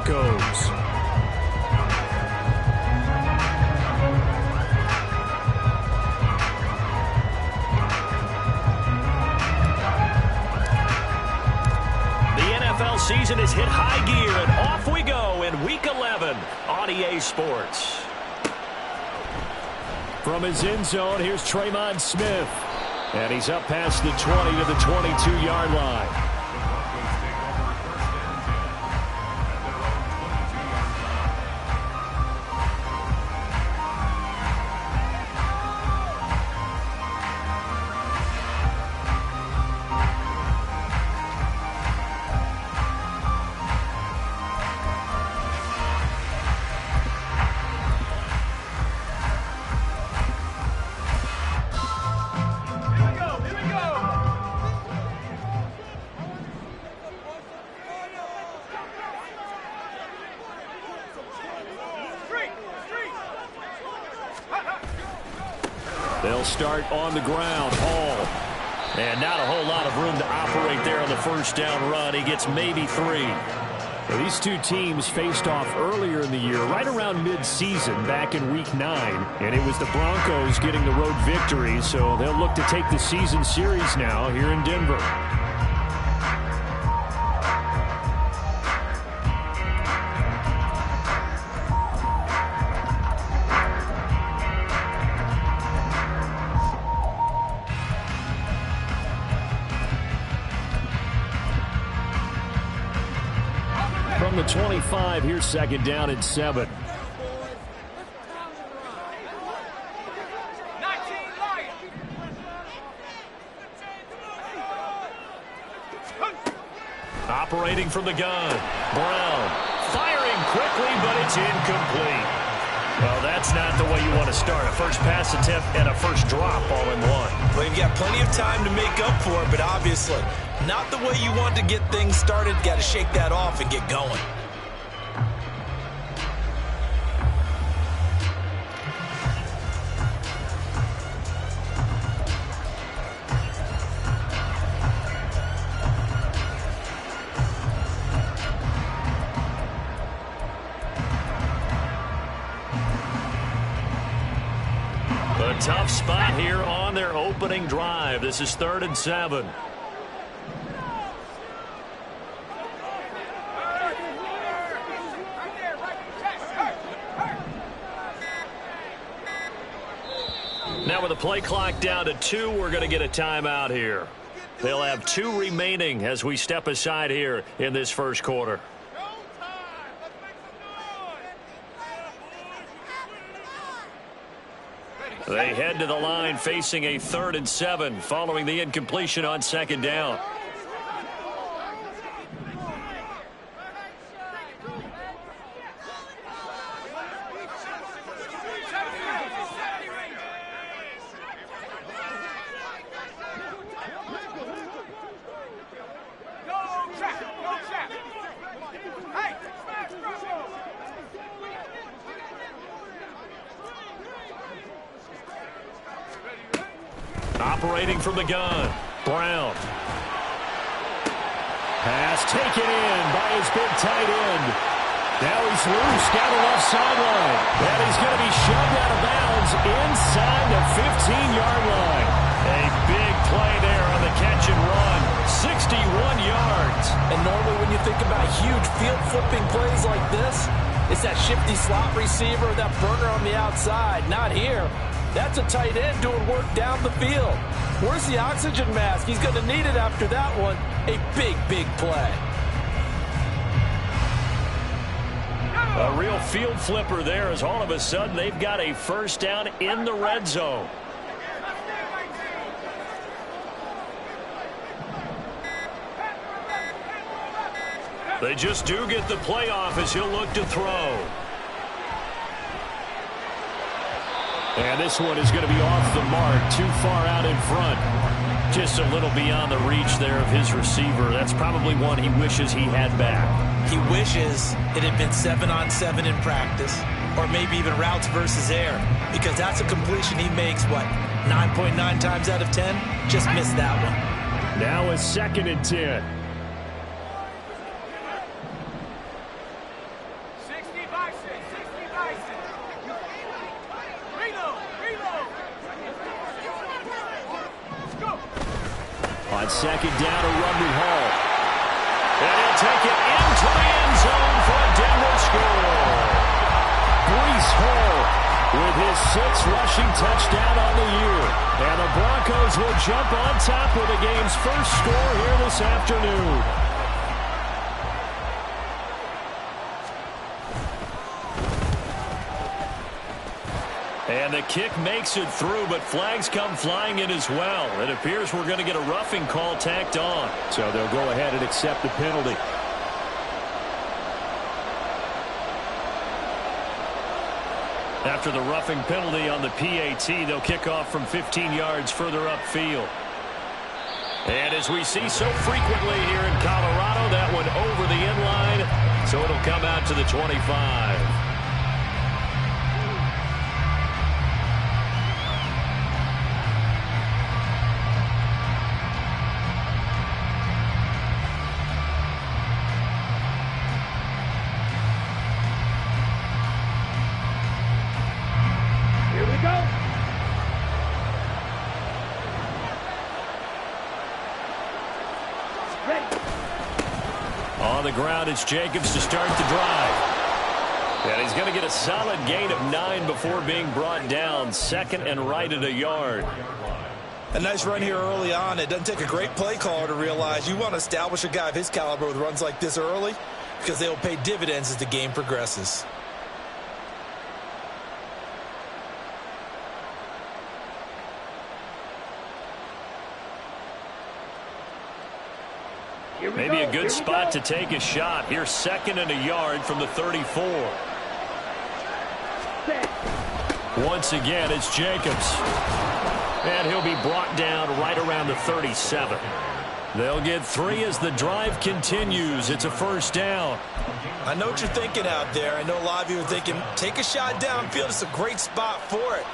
Broncos. NFL season has hit high gear, and off we go in Week 11 on EA Sports. From his end zone, here's Tremon Smith. And he's up past the 20 to the 22-yard line. They'll start on the ground. Hall. And not a whole lot of room to operate there on the first down run. He gets maybe 3. Well, these two teams faced off earlier in the year, right around mid-season, back in Week 9. And it was the Broncos getting the road victory, so they'll look to take the season series now here in Denver. From the 25, here's second down and 7. Operating from the gun. Brown firing quickly, but it's incomplete. Well, that's not the way you want to start. A first pass attempt and a first drop all in one. Well, you've got plenty of time to make up for it, but obviously not the way you want to get things started. Got to shake that off and get going. A tough spot here on their opening drive. This is 3rd and 7. Now with the play clock down to 2, we're going to get a timeout here. They'll have 2 remaining as we step aside here in this first quarter. They head to the line facing a 3rd and 7 following the incompletion on second down. Operating from the gun, Brown. Pass taken in by his big tight end. Now he's loose down the left sideline. And he's going to be shoved out of bounds inside the 15-yard line. A big play there on the catch and run. 61 yards. And normally when you think about huge field flipping plays like this, it's that shifty slot receiver, that burner on the outside. Not here. That's a tight end doing work down the field. Where's the oxygen mask? He's going to need it after that one. A big, big play. A real field flipper there as all of a sudden they've got a first down in the red zone. They just do get the playoff as he'll look to throw. And this one is going to be off the mark, too far out in front. Just a little beyond the reach there of his receiver. That's probably one he wishes he had back. He wishes it had been 7-on-7 in practice, or maybe even routes versus air, because that's a completion he makes, what, 9.9 times out of 10? Just missed that one. Now a 2nd and 10. second down to run with Hall. And he'll take it into the end zone for a Denver score. Breece Hall with his 6th rushing touchdown on the year. And the Broncos will jump on top with the game's first score here this afternoon. And the kick makes it through, but flags come flying in as well. It appears we're going to get a roughing call tacked on. So they'll go ahead and accept the penalty. After the roughing penalty on the PAT, they'll kick off from 15 yards further upfield. And as we see so frequently here in Colorado, that one over the end line, so it'll come out to the 25. On the ground, it's Jacobs to start the drive. And he's going to get a solid gain of 9 before being brought down. 2nd and right at a yard. A nice run here early on. It doesn't take a great play caller to realize you want to establish a guy of his caliber with runs like this early because they will pay dividends as the game progresses. Maybe a good spot to take a shot. Here's 2nd and a yard from the 34. Once again, it's Jacobs. And he'll be brought down right around the 37. They'll get 3 as the drive continues. It's a first down. I know what you're thinking out there. I know a lot of you are thinking, take a shot downfield. It's a great spot for it.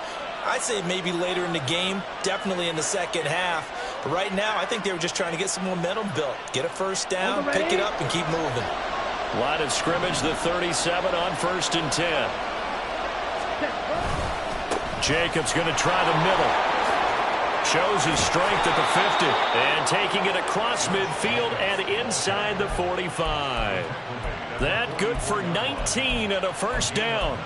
I'd say maybe later in the game, definitely in the second half. But right now, I think they were just trying to get some momentum built. Get a first down, pick it up, and keep moving. Line of scrimmage, the 37 on 1st and 10. Jacobs going to try the middle. Shows his strength at the 50. And taking it across midfield and inside the 45. That good for 19 and a first down.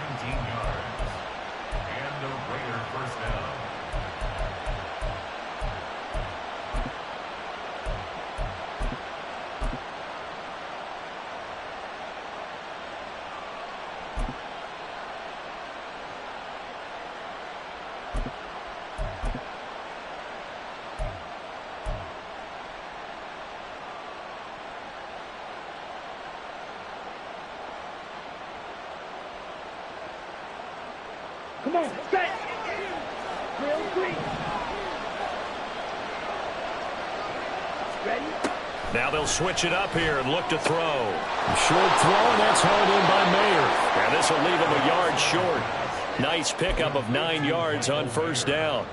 Come on, set. Real green. Ready? Now they'll switch it up here and look to throw. A short throw, and that's hauled in by Mayer. And this will leave him a yard short. Nice pickup of 9 yards on first down.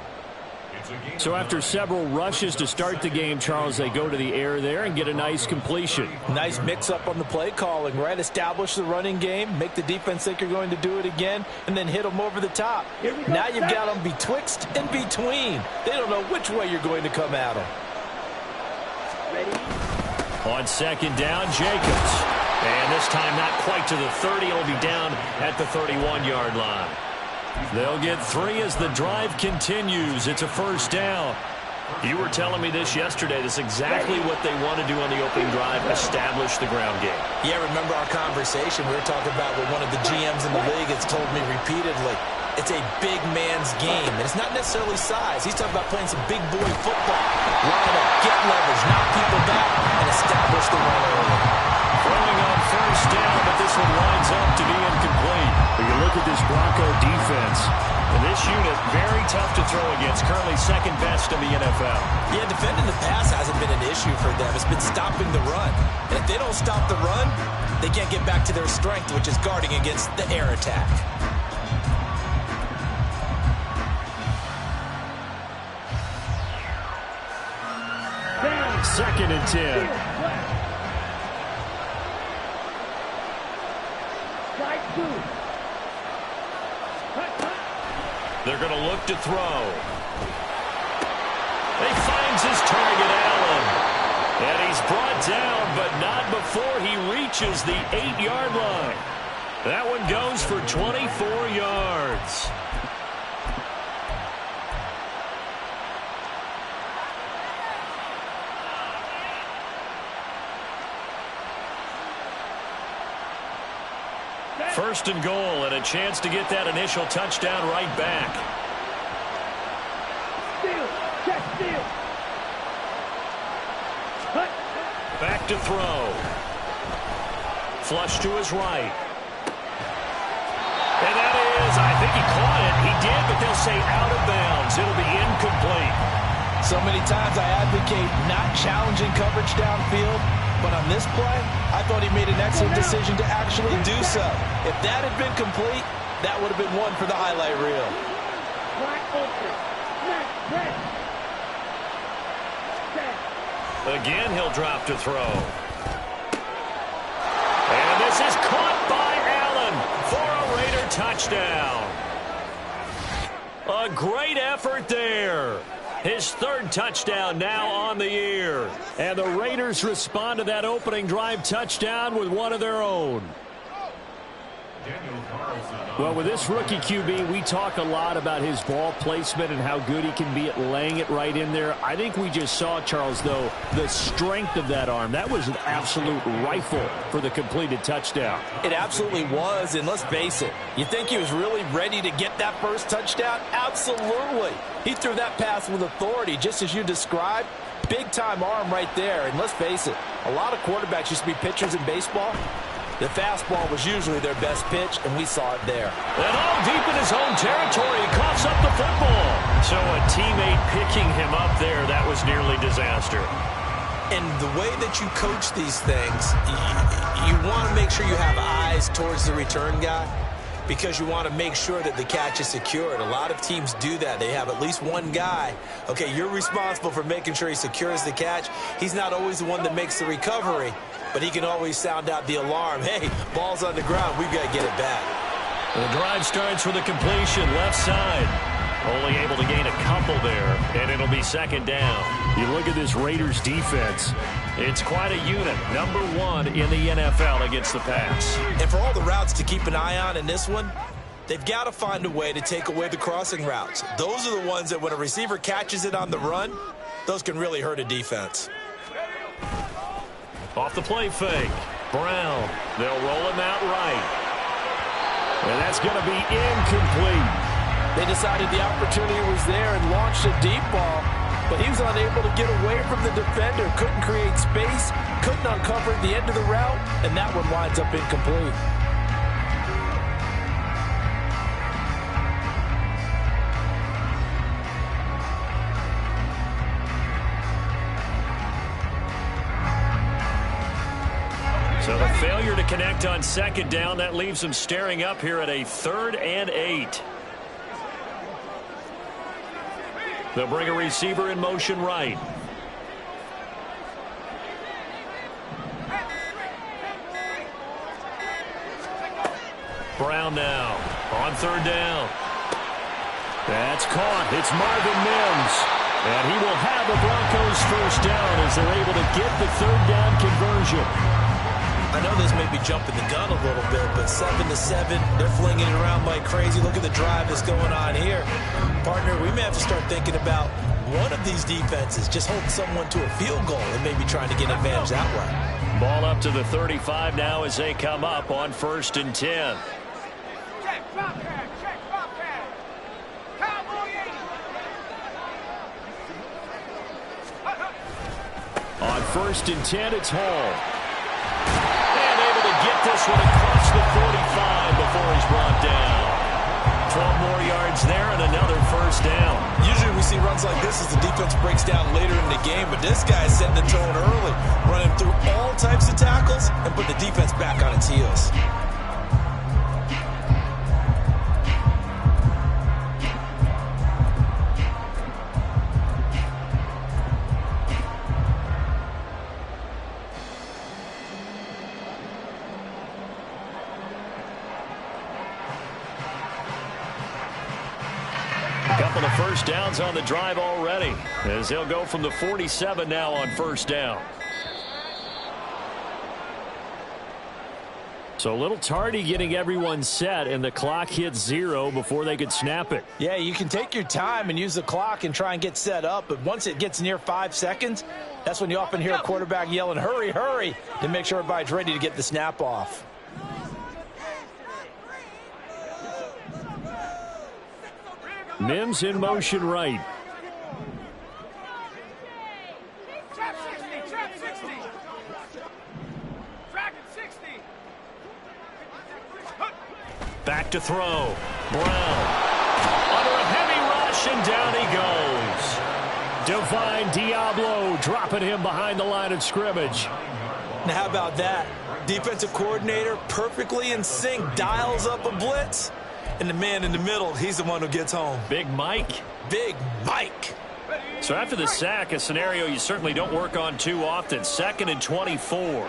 So after several rushes to start the game, Charles, they go to the air there and get a nice completion. Nice mix-up on the play calling, right? Establish the running game, make the defense think you're going to do it again, and then hit them over the top. Now you've got them betwixt and between. They don't know which way you're going to come at them. Ready? On 2nd down, Jacobs. And this time not quite to the 30. It'll be down at the 31-yard line. They'll get 3 as the drive continues. It's a first down. You were telling me this yesterday. This is exactly what they want to do on the opening drive, establish the ground game. Yeah, remember our conversation. We were talking about what one of the GMs in the league has told me repeatedly. It's a big man's game, and it's not necessarily size. He's talking about playing some big boy football. Line up, get leverage, knock people back, and establish the run early. Throwing on first down, but this one lines up to be incomplete. When you look at this Bronco defense, and this unit, very tough to throw against, currently 2nd best in the NFL. Yeah, defending the pass hasn't been an issue for them. It's been stopping the run. And if they don't stop the run, they can't get back to their strength, which is guarding against the air attack. Second and 10. They're going to look to throw. He finds his target, Allen. And he's brought down, but not before he reaches the 8-yard line. That one goes for 24 yards. First and goal, and a chance to get that initial touchdown right back. Steal. Check steal. Cut. Back to throw. Flush to his right. And that is, I think he caught it. He did, but they'll say out of bounds. It'll be incomplete. So many times I advocate not challenging coverage downfield, but on this play, I thought he made an excellent decision to actually do so. If that had been complete, that would have been one for the highlight reel. Wide open. Snap. Press. Set. Again, he'll drop to throw. And this is caught by Allen for a Raider touchdown. A great effort there. His third touchdown now on the year. And the Raiders respond to that opening drive touchdown with one of their own. Well, with this rookie QB, we talk a lot about his ball placement and how good he can be at laying it right in there. I think we just saw, Charles, though, the strength of that arm. That was an absolute rifle for the completed touchdown. It absolutely was, and let's face it, you think he was really ready to get that first touchdown? Absolutely. He threw that pass with authority, just as you described. Big-time arm right there, and let's face it, a lot of quarterbacks used to be pitchers in baseball. The fastball was usually their best pitch, and we saw it there. And all deep in his own territory, he coughs up the football. So a teammate picking him up there, that was nearly disaster. And the way that you coach these things, you want to make sure you have eyes towards the return guy because you want to make sure that the catch is secured. A lot of teams do that. They have at least one guy. Okay, you're responsible for making sure he secures the catch. He's not always the one that makes the recovery, but he can always sound out the alarm. Hey, ball's on the ground. We've got to get it back. The drive starts with a completion left side. Only able to gain a couple there, and it'll be second down. You look at this Raiders defense. It's quite a unit. Number 1 in the NFL against the pass. And for all the routes to keep an eye on in this one, they've got to find a way to take away the crossing routes. Those are the ones that when a receiver catches it on the run, those can really hurt a defense. Off the play fake. Brown. They'll roll him out right. And that's going to be incomplete. They decided the opportunity was there and launched a deep ball, but he was unable to get away from the defender, couldn't create space, couldn't uncover the end of the route, and that one winds up incomplete. So the failure to connect on second down, that leaves them staring up here at a 3rd and 8. They'll bring a receiver in motion right. Brown now on 3rd down. That's caught. It's Marvin Mims. And he will have the Broncos first down as they're able to get the 3rd down conversion. I know this may be jumping the gun a little bit, but 7-7, they're flinging it around like crazy. Look at the drive that's going on here. Partner, we may have to start thinking about one of these defenses just holding someone to a field goal and maybe trying to get an advantage that way. Ball up to the 35 now as they come up on 1st and 10. Check, Bobcat. Check, Bobcat. Cowboy 80. On 1st and 10, it's Hall. Get this one across the 45 before he's brought down. 12 more yards there and another first down. Usually we see runs like this as the defense breaks down later in the game, but this guy's setting the tone early, running through all types of tackles and put the defense back on its heels. Couple of first downs on the drive already as they'll go from the 47 now on 1st down. So a little tardy getting everyone set, and the clock hits 0 before they could snap it. Yeah, you can take your time and use the clock and try and get set up, but once it gets near 5 seconds, that's when you often hear a quarterback yelling, hurry, hurry, to make sure everybody's ready to get the snap off. Mims in motion right. Trap 60, trap 60. Dragon 60. Back to throw. Brown. Under a heavy rush, and down he goes. Divine Diablo dropping him behind the line of scrimmage. Now, how about that? Defensive coordinator perfectly in sync, dials up a blitz, and the man in the middle, he's the one who gets home. Big Mike. Big Mike. So after the sack, a scenario you certainly don't work on too often. 2nd and 24.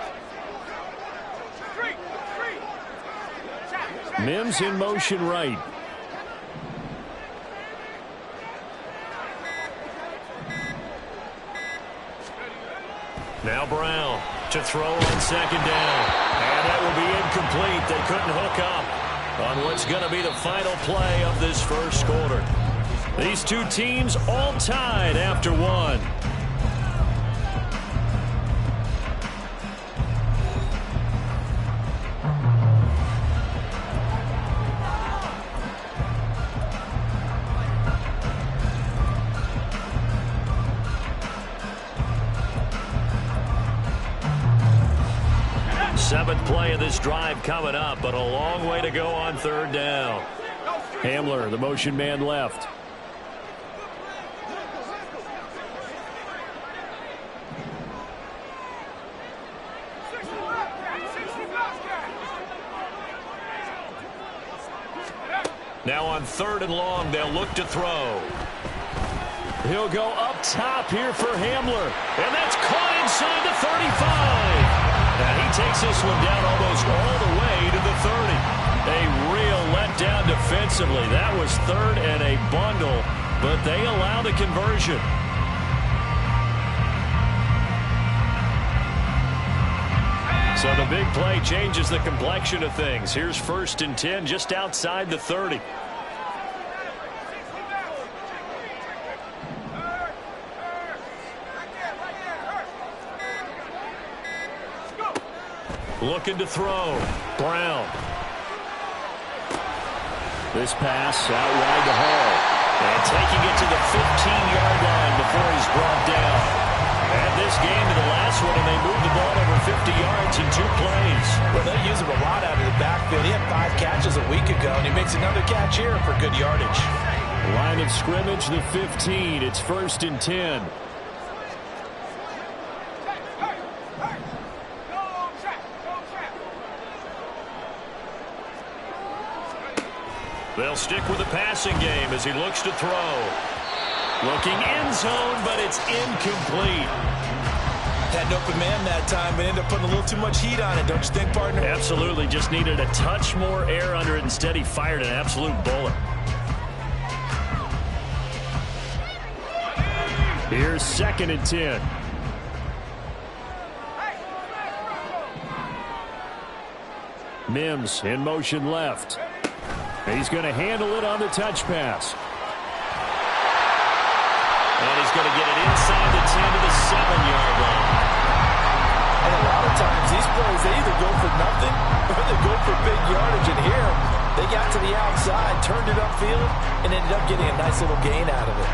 Mims in motion right. Now Brown to throw on 2nd down. And that will be incomplete. They couldn't hook up on what's going to be the final play of this first quarter. These two teams all tied after 1. Seventh play of this drive coming up, but a long way to go on 3rd down. Hamler, the motion man left. Now on 3rd and long, they'll look to throw. He'll go up top here for Hamler. And that's caught inside the 35. And he takes this one down almost all the way to the 30. A real letdown defensively. That was 3rd and a bundle, but they allow the conversion. So the big play changes the complexion of things. Here's 1st and 10 just outside the 30. Looking to throw. Brown. This pass out wide to Hall. And taking it to the 15-yard line before he's brought down. And this game to the last one, and they moved the ball over 50 yards in 2 plays. Well, they use him a lot out of the backfield. He had 5 catches a week ago, and he makes another catch here for good yardage. Line of scrimmage, the 15. It's 1st and 10. They'll stick with the passing game as he looks to throw. Looking end zone, but it's incomplete. Had an open man that time, but ended up putting a little too much heat on it, don't you think, partner? Absolutely. Just needed a touch more air under it. Instead, he fired an absolute bullet. Here's 2nd and 10. Mims in motion left. He's going to handle it on the touch pass. And he's going to get it inside the 10 to the 7-yard line. And a lot of times, these plays, they either go for nothing or they go for big yardage. And here, they got to the outside, turned it upfield, and ended up getting a nice little gain out of it.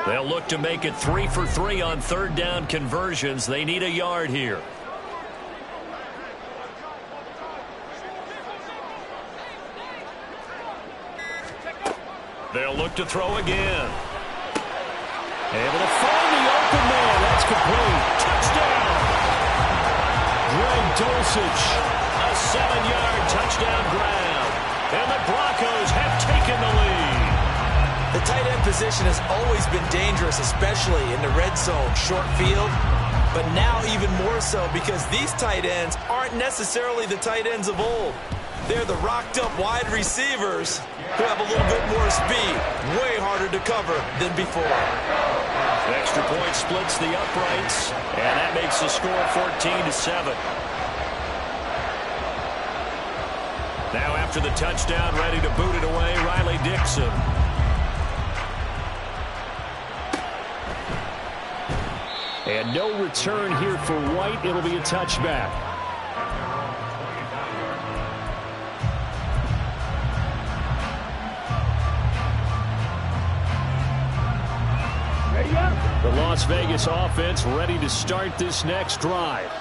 They'll look to make it 3 for 3 on 3rd down conversions. They need a yard here. They'll look to throw again. Able to find the open man. That's complete. Touchdown! Greg Dulcich. A 7-yard touchdown grab. And the Broncos have taken the lead. The tight end position has always been dangerous, especially in the red zone, short field. But now even more so because these tight ends aren't necessarily the tight ends of old. They're the rocked-up wide receivers who have a little bit more speed. Way harder to cover than before. Extra point splits the uprights, and that makes the score 14-7. Now after the touchdown, ready to boot it away, Riley Dixon. And no return here for White. It'll be a touchback. The Las Vegas offense ready to start this next drive.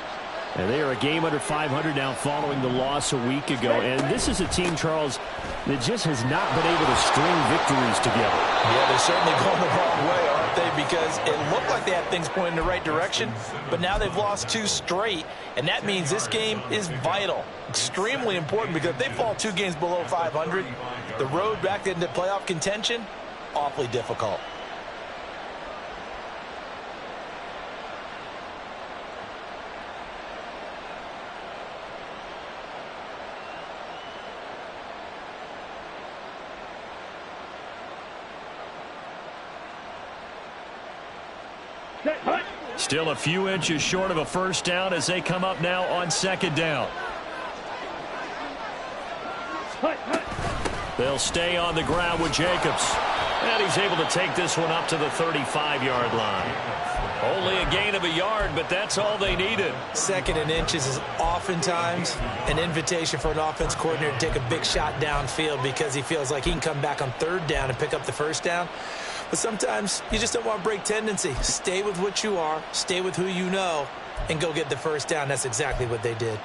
And they are a game under 500 now following the loss a week ago. And this is a team, Charles, that just has not been able to string victories together. Yeah, they're certainly going the wrong way, aren't they? Because it looked like they had things pointing in the right direction, but now they've lost 2 straight, and that means this game is vital, extremely important, because if they fall 2 games below 500, the road back into playoff contention, awfully difficult. Still a few inches short of a first down as they come up now on second down. They'll stay on the ground with Jacobs. And he's able to take this one up to the 35-yard line. Only a gain of a yard, but that's all they needed. 2nd and inches is oftentimes an invitation for an offense coordinator to take a big shot downfield because he feels like he can come back on 3rd down and pick up the first down. But sometimes you just don't want to break tendency. Stay with what you are, stay with who you know, and go get the first down. That's exactly what they did.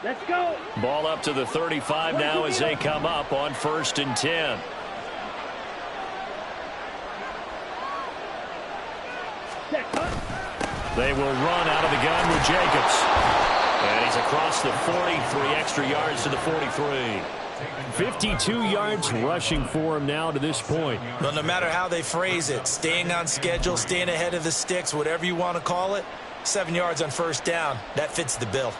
Let's go. Ball up to the 35 now as they come up on 1st and 10. They will run out of the gun with Jacobs. And he's across the 43 extra yards to the 43. 52 yards rushing for him now to this point. Well, no matter how they phrase it, staying on schedule, staying ahead of the sticks, whatever you want to call it, 7 yards on 1st down, that fits the bill.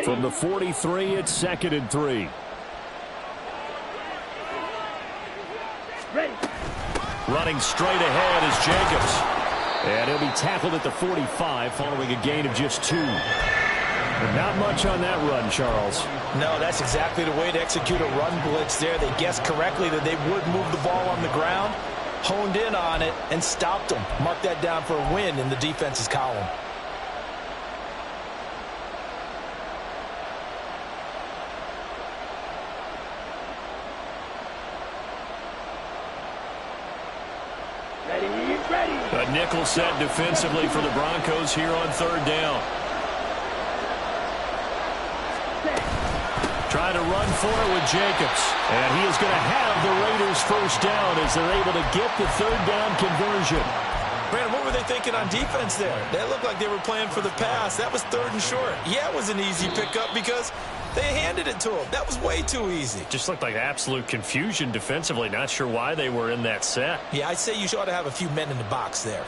From the 43, it's 2nd and 3. Running straight ahead is Jacobs. And he'll be tackled at the 45 following a gain of just 2. But not much on that run, Charles. No, that's exactly the way to execute a run blitz there. They guessed correctly that they would move the ball on the ground, honed in on it, and stopped them. Mark that down for a win in the defense's column. A nickel set defensively for the Broncos here on 3rd down. Trying to run for it with Jacobs. And he is going to have the Raiders first down as they're able to get the 3rd down conversion. Brandon, what were they thinking on defense there? That looked like they were playing for the pass. That was 3rd and short. Yeah, it was an easy pickup because they handed it to him. That was way too easy. Just looked like absolute confusion defensively. Not sure why they were in that set. Yeah, I'd say you ought to have a few men in the box there.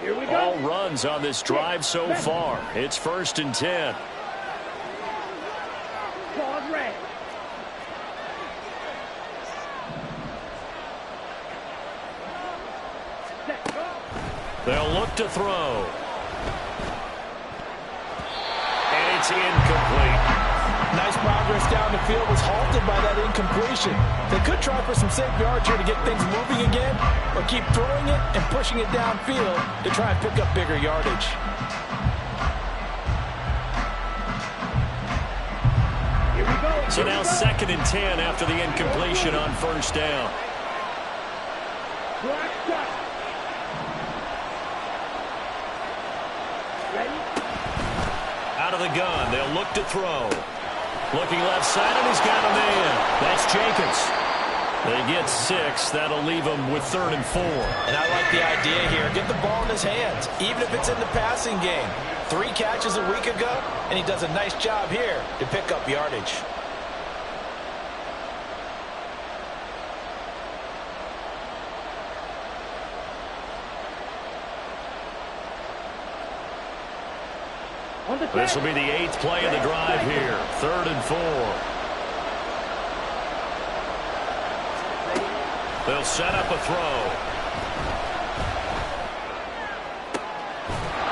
Here we go. All runs on this drive so far. It's 1st and 10. Pause red. They'll look to throw. And it's incomplete. Nice progress down the field, was halted by that incompletion. They could try for some safe yards here to get things moving again, or keep throwing it and pushing it downfield to try and pick up bigger yardage. Here we go. So now 2nd and 10 after the incompletion on 1st down. Black shot. Ready? Out of the gun, they'll look to throw. Looking left side, and he's got a man. That's Jacobs. They get 6. That'll leave them with 3rd and 4. And I like the idea here. Get the ball in his hands, even if it's in the passing game. 3 catches a week ago, and he does a nice job here to pick up yardage. This will be the 8th play of the drive here. 3rd and 4. They'll set up a throw.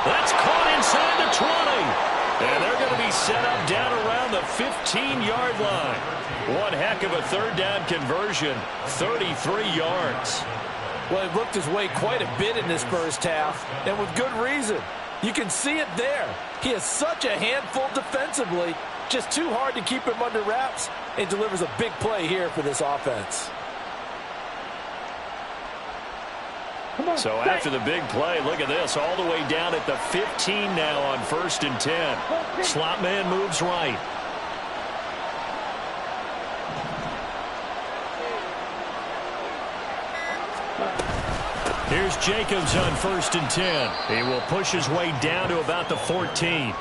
That's caught inside the 20. And they're going to be set up down around the 15-yard line. One heck of a 3rd down conversion. 33 yards. Well, he looked his way quite a bit in this first half, and with good reason. You can see it there. He is such a handful defensively. Just too hard to keep him under wraps, and delivers a big play here for this offense. So after the big play, look at this, all the way down at the 15 now on 1st and 10. Slot man moves right. Here's Jacobs on 1st and 10. He will push his way down to about the 14.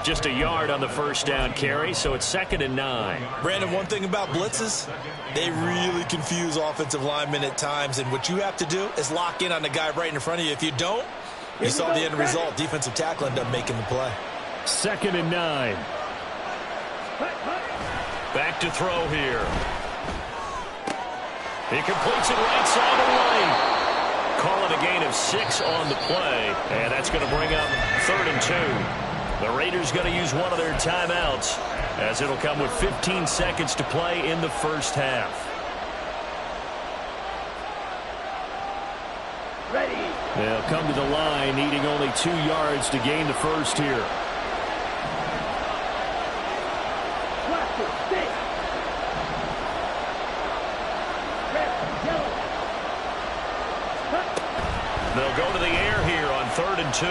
Just a yard on the first down carry, so it's 2nd and 9. Brandon, one thing about blitzes, they really confuse offensive linemen at times, and what you have to do is lock in on the guy right in front of you. If you don't, you saw the end result. Defensive tackle ended up making the play. 2nd and 9. Back to throw here. He completes it right side of the lane. Call it a gain of 6 on the play, and that's going to bring up 3rd and 2. The Raiders going to use one of their timeouts, as it'll come with 15 seconds to play in the first half. Ready. They'll come to the line, needing only 2 yards to gain the first here. They'll go to the air here on 3rd and 2.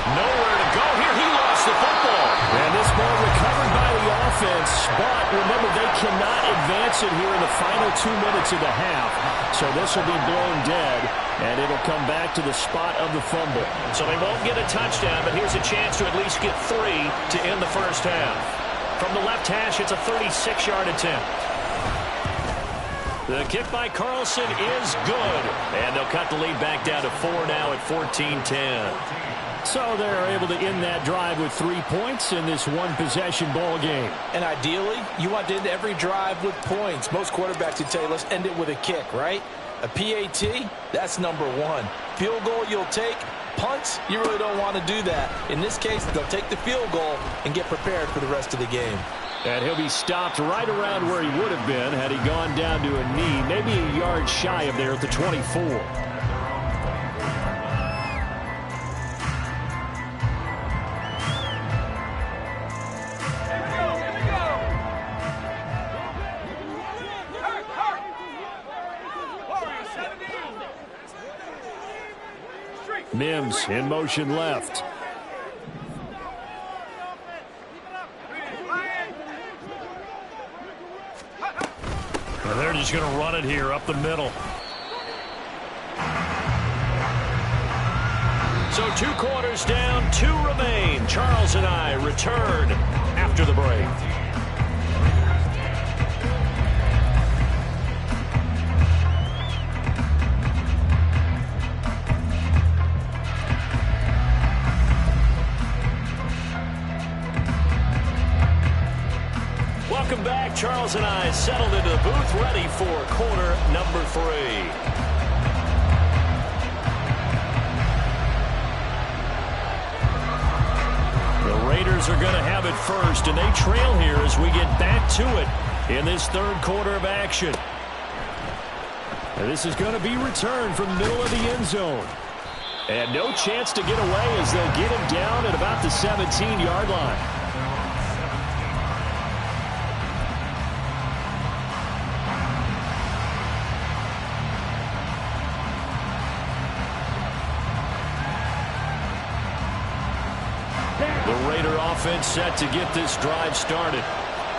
Nowhere to go here. He lost the football. And this ball recovered by the offense, but remember, they cannot advance it here in the final 2 minutes of the half. So this will be blown dead, and it'll come back to the spot of the fumble. So they won't get a touchdown, but here's a chance to at least get 3 to end the first half. From the left hash, it's a 36-yard attempt. The kick by Carlson is good. And they'll cut the lead back down to 4 now at 14-10. So they're able to end that drive with 3 points in this one-possession ball game. And ideally, you want to end every drive with points. Most quarterbacks would tell you, let's end it with a kick, right? A PAT, that's number 1. Field goal you'll take. Punts, you really don't want to do that. In this case, they'll take the field goal and get prepared for the rest of the game. And he'll be stopped right around where he would have been had he gone down to a knee, maybe a yard shy of there at the 24. Mims in motion left. And they're just going to run it here up the middle. So 2 quarters down, 2 remain. Charles and I return after the break. Welcome back. Charles and I settled into the booth, ready for quarter number 3. The Raiders are going to have it first, and they trail here as we get back to it in this 3rd quarter of action. And this is going to be returned from the middle of the end zone. And no chance to get away as they'll get him down at about the 17-yard line. The Raider offense set to get this drive started.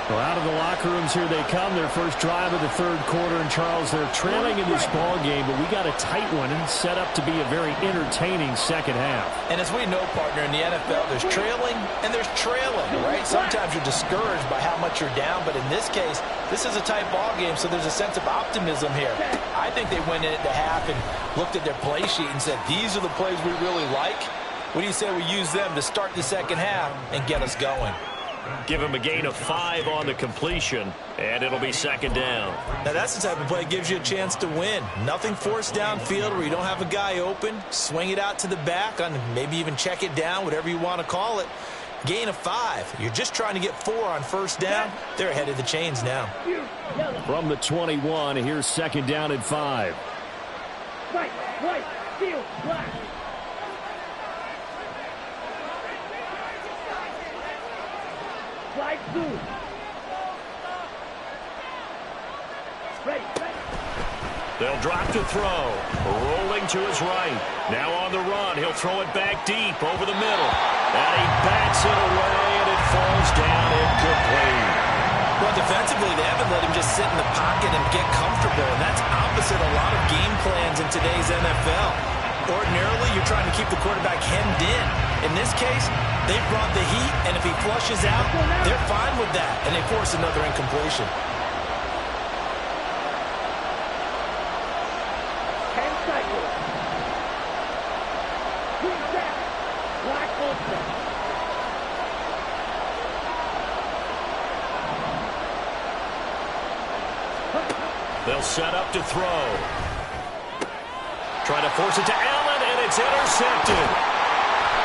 Well, out of the locker rooms here they come. Their first drive of the third quarter. And, Charles, they're trailing in this ball game, but we got a tight one and set up to be a very entertaining second half. And as we know, partner, in the NFL, there's trailing and there's trailing, right? Sometimes you're discouraged by how much you're down, but in this case, this is a tight ball game, so there's a sense of optimism here. I think they went in at the half and looked at their play sheet and said, these are the plays we really like. What do you say we use them to start the second half and get us going? Give him a gain of 5 on the completion, and it'll be second down. Now, that's the type of play that gives you a chance to win. Nothing forced downfield where you don't have a guy open. Swing it out to the back, on maybe even check it down, whatever you want to call it. Gain of 5. You're just trying to get 4 on first down. They're ahead of the chains now. From the 21, here's second down and 5. White, steel, black. Flag blue. Ready. They'll drop to throw. Rolling to his right. Now on the run. He'll throw it back deep over the middle. And he bats it away, and it falls down incomplete. Well, defensively, they haven't let him just sit in the pocket and get comfortable, and that's opposite a lot of game plans in today's NFL. Ordinarily, you're trying to keep the quarterback hemmed in. In this case, they brought the heat, and if he flushes out, they're fine with that, and they force another incompletion. 10 cycles. Green back. Black ultra. They'll set up to throw. Try to force it to Allen, and it's intercepted.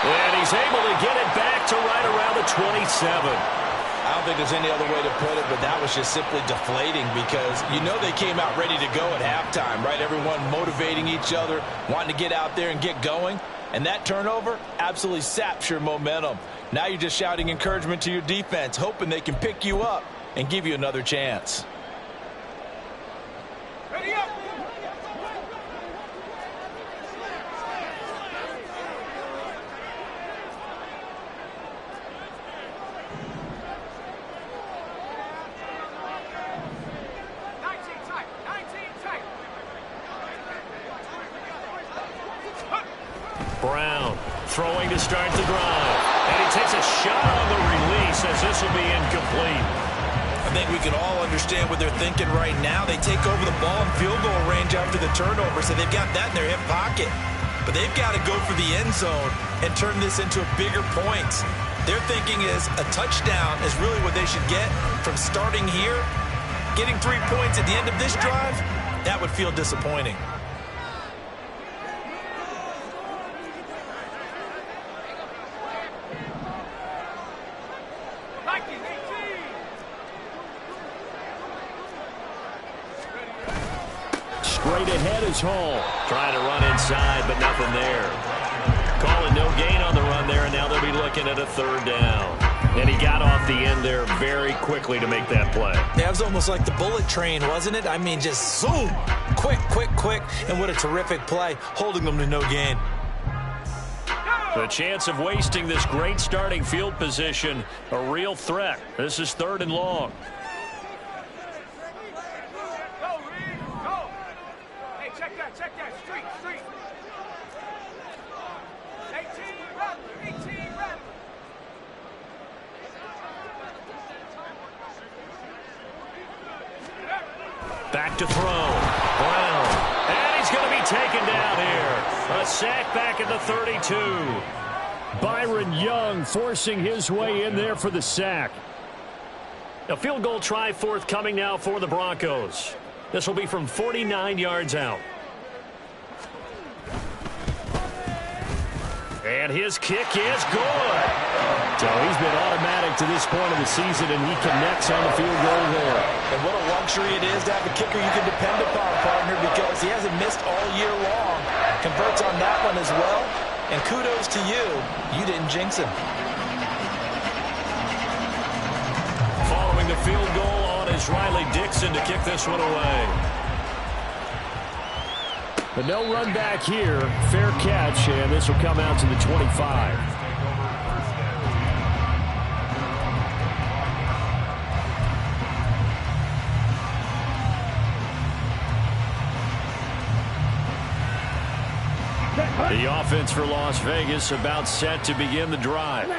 And he's able to get it back to right around the 27. I don't think there's any other way to put it, but that was just simply deflating because you know they came out ready to go at halftime, right? Everyone motivating each other, wanting to get out there and get going. And that turnover absolutely saps your momentum. Now you're just shouting encouragement to your defense, hoping they can pick you up and give you another chance. Ready up. Brown throwing to start the drive. And he takes a shot on the release as this will be incomplete. I think we can all understand what they're thinking right now. They take over the ball in field goal range after the turnover, so they've got that in their hip pocket. But they've got to go for the end zone and turn this into bigger points. Their thinking is a touchdown is really what they should get from starting here. Getting 3 points at the end of this drive, that would feel disappointing. Straight ahead is Hall. Trying to run inside, but nothing there. Calling no gain on the run there, and now they'll be looking at a third down. And he got off the end there very quickly to make that play. That was almost like the bullet train, wasn't it? I mean, just zoom. Quick. And what a terrific play, holding them to no gain. The chance of wasting this great starting field position, a real threat. This is 3rd and long. Check that, street. 18 run. Back to throw. Brown. And he's going to be taken down here. A sack back at the 32. Byron Young forcing his way in there for the sack. A field goal try forthcoming now for the Broncos. This will be from 49 yards out. And his kick is good. So he's been automatic to this point of the season, and he connects on the field goal there. And what a luxury it is to have a kicker you can depend upon, partner, because he hasn't missed all year long. Converts on that one as well. And kudos to you. You didn't jinx him. Following the field goal on is Riley Dixon to kick this one away. But no run back here. Fair catch, and this will come out to the 25. The offense for Las Vegas about set to begin the drive.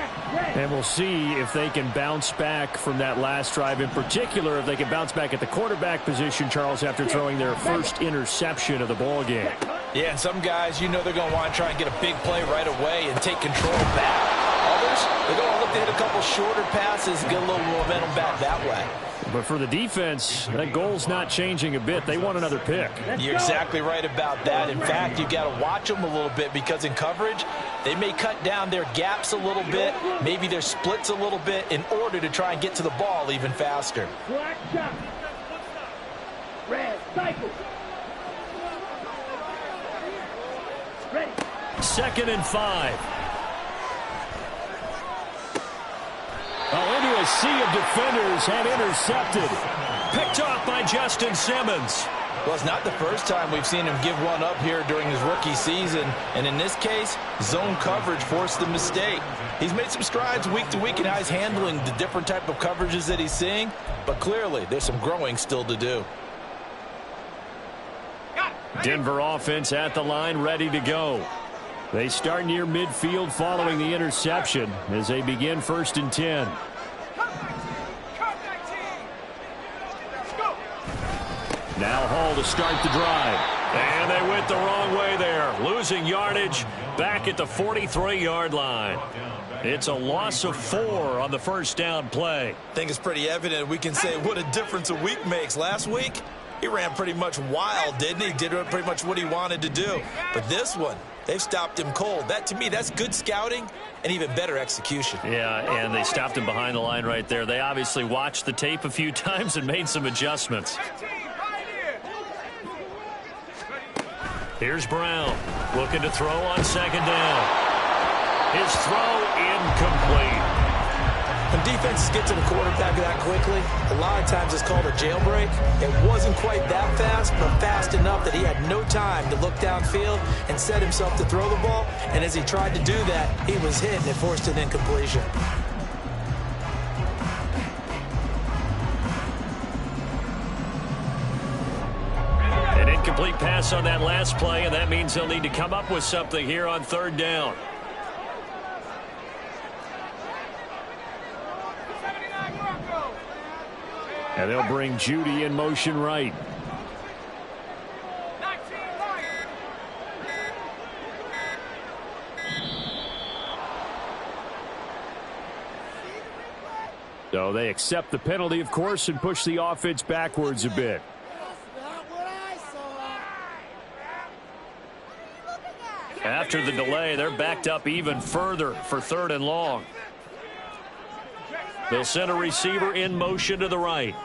And we'll see if they can bounce back from that last drive. In particular, if they can bounce back at the quarterback position, Charles, after throwing their first interception of the ball game. Yeah, and some guys, you know they're going to want to try and get a big play right away and take control back. Others, they're going to look to hit a couple shorter passes and get a little momentum back that way. But for the defense, that goal's not changing a bit. They want another pick. You're exactly right about that. In fact, you've got to watch them a little bit because in coverage, they may cut down their gaps a little bit, maybe their splits a little bit in order to try and get to the ball even faster. Black shot. Red cycle. Ready. 2nd and 5. Oh, into a sea of defenders and intercepted. Picked off by Justin Simmons. Well, it's not the first time we've seen him give one up here during his rookie season. And in this case, zone coverage forced the mistake. He's made some strides week to week in how he's handling the different type of coverages that he's seeing. But clearly, there's some growing still to do. Denver offense at the line, ready to go. They start near midfield following the interception as they begin 1st and 10. Now Hall to start the drive. And they went the wrong way there, losing yardage back at the 43-yard line. It's a loss of 4 on the first down play. I think it's pretty evident. We can say what a difference a week makes. Last week, he ran pretty much wild, didn't he? Did pretty much what he wanted to do. But this one, they've stopped him cold. That, to me, that's good scouting and even better execution. Yeah, and they stopped him behind the line right there. They obviously watched the tape a few times and made some adjustments. Here's Brown looking to throw on 2nd down. His throw incomplete. When defenses get to the quarterback that quickly, a lot of times it's called a jailbreak. It wasn't quite that fast, but fast enough that he had no time to look downfield and set himself to throw the ball. And as he tried to do that, he was hit and it forced an incompletion. An incomplete pass on that last play, and that means they'll need to come up with something here on 3rd down. And they'll bring Judy in motion right. So they accept the penalty, of course, and push the offense backwards a bit. After the delay, they're backed up even further for 3rd and long. They'll send a receiver in motion to the right.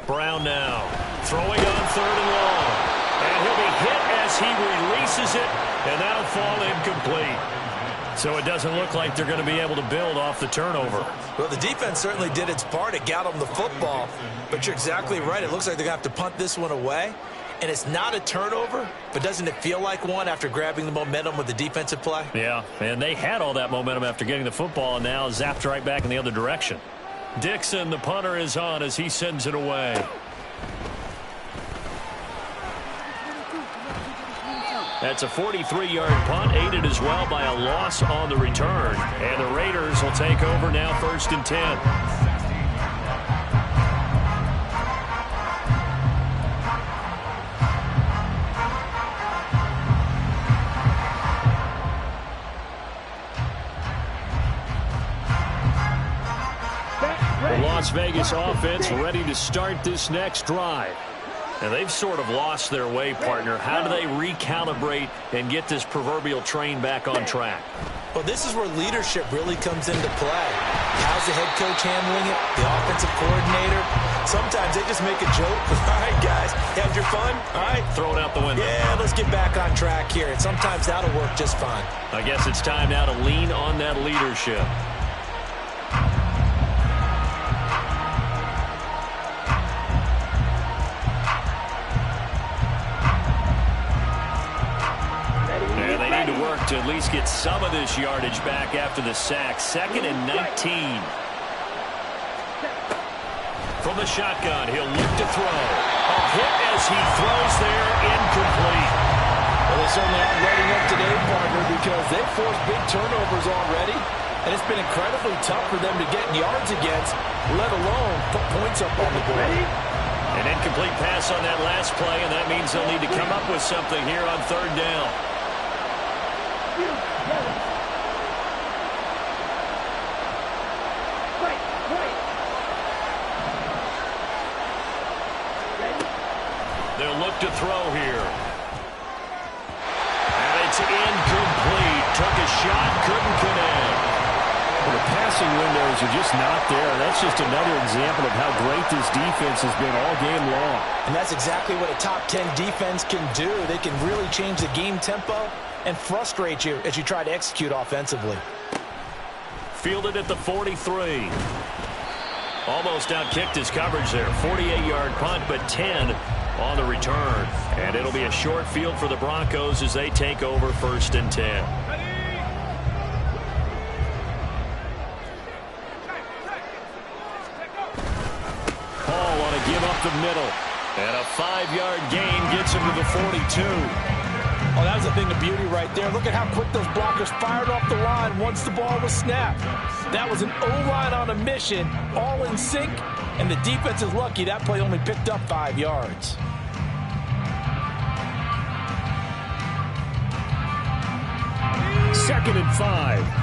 Brown now throwing on 3rd and long. And he'll be hit as he releases it, and that'll fall incomplete. So it doesn't look like they're going to be able to build off the turnover. Well, the defense certainly did its part. It got them the football. But you're exactly right. It looks like they're going to have to punt this one away. And it's not a turnover, but doesn't it feel like one after grabbing the momentum with the defensive play? Yeah, and they had all that momentum after getting the football, and now zapped right back in the other direction. Dixon, the punter, is on as he sends it away. That's a 43-yard punt, aided as well by a loss on the return. And the Raiders will take over now 1st and 10. The Las Vegas offense ready to start this next drive. And they've sort of lost their way, partner. How do they recalibrate and get this proverbial train back on track? Well, this is where leadership really comes into play. How's the head coach handling it? The offensive coordinator? Sometimes they just make a joke. All right, guys, you had your fun? All right. Throw it out the window. Yeah, let's get back on track here. And sometimes that'll work just fine. I guess it's time now to lean on that leadership. going to work to at least get some of this yardage back after the sack. 2nd and 19. From the shotgun, he'll look to throw. A hit as he throws there, incomplete. Well, they certainly aren't letting up today, partner, because they've forced big turnovers already, and it's been incredibly tough for them to get yards against, let alone put points up on the board. An incomplete pass on that last play, and that means they'll need to come up with something here on 3rd down. They'll look to throw here. And it's incomplete. Took a shot, couldn't connect. Well, the passing windows are just not there. That's just another example of how great this defense has been all game long. And that's exactly what a top 10 defense can do. They can really change the game tempo and frustrate you as you try to execute offensively. Fielded at the 43. Almost outkicked his coverage there. 48-yard punt, but 10 on the return. And it'll be a short field for the Broncos as they take over 1st and 10. Give up the middle. And a 5-yard gain gets him to the 42. Oh, that was a thing of beauty right there. Look at how quick those blockers fired off the line once the ball was snapped. That was an O-line on a mission, all in sync, and the defense is lucky that play only picked up 5 yards. Second and 5.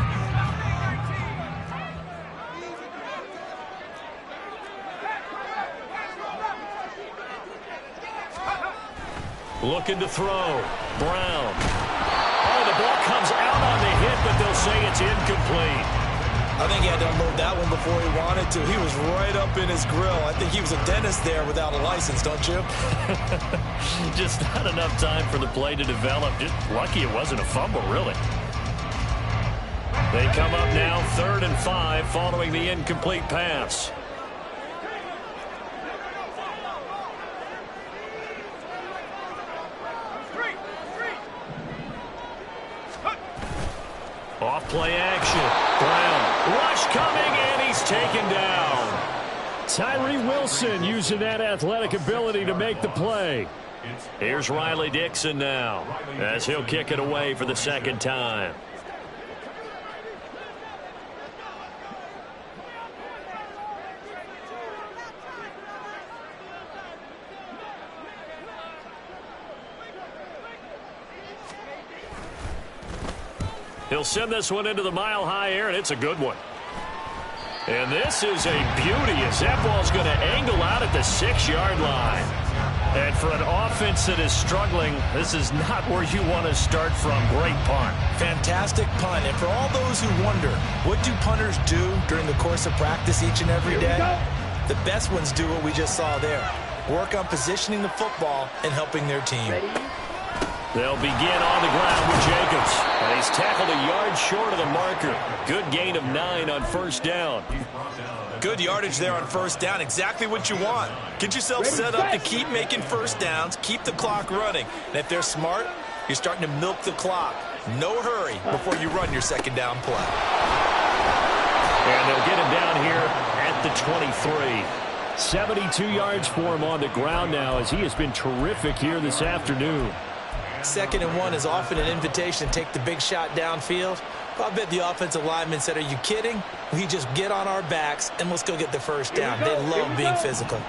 Looking to throw. Brown. Oh, the ball comes out on the hit, but they'll say it's incomplete. I think he had to unload that one before he wanted to. He was right up in his grill. I think he was a dentist there without a license, don't you? Just not enough time for the play to develop. Just lucky it wasn't a fumble, really. They come up now 3rd and 5 following the incomplete pass. Off play action. Brown. Rush coming, and he's taken down. Tyree Wilson using that athletic ability to make the play. Here's Riley Dixon now as he'll kick it away for the 2nd time. He'll send this one into the mile-high air, and it's a good one. And this is a beauty as that ball's going to angle out at the 6-yard line. And for an offense that is struggling, this is not where you want to start from. Great punt. Fantastic punt. And for all those who wonder, what do punters do during the course of practice each and every day? The best ones do what we just saw there. Work on positioning the football and helping their team. They'll begin on the ground with Jacobs. And he's tackled a yard short of the marker. Good gain of 9 on 1st down. Good yardage there on 1st down. Exactly what you want. Get yourself set up to keep making 1st downs, keep the clock running. And if they're smart, you're starting to milk the clock. No hurry before you run your 2nd down play. And they'll get him down here at the 23. 72 yards for him on the ground now as he has been terrific here this afternoon. 2nd and 1 is often an invitation to take the big shot downfield. I bet the offensive lineman said, are you kidding? We just get on our backs and let's go get the 1st down. They love being physical.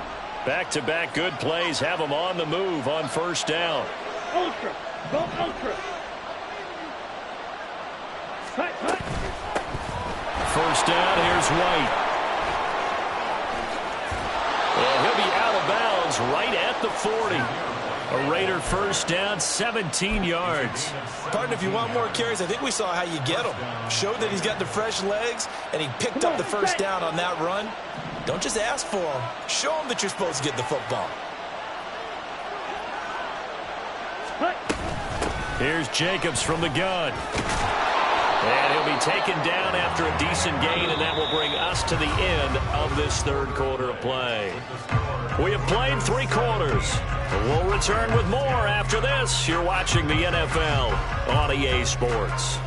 Back-to-back good plays have them on the move on 1st down. Ultra. Go ultra. Cut, cut. 1st down, here's White. And he'll be out of bounds right at the 40. A Raider 1st down, 17 yards. Partner, if you want more carries, I think we saw how you get them. Showed that he's got the fresh legs, and he picked up the 1st down on that run. Don't just ask for him. Show him that you're supposed to get the football. Here's Jacobs from the gun. And he'll be taken down after a decent gain, and that will bring us to the end of this third quarter of play. We have played 3 quarters. We'll return with more after this. You're watching the NFL on EA Sports.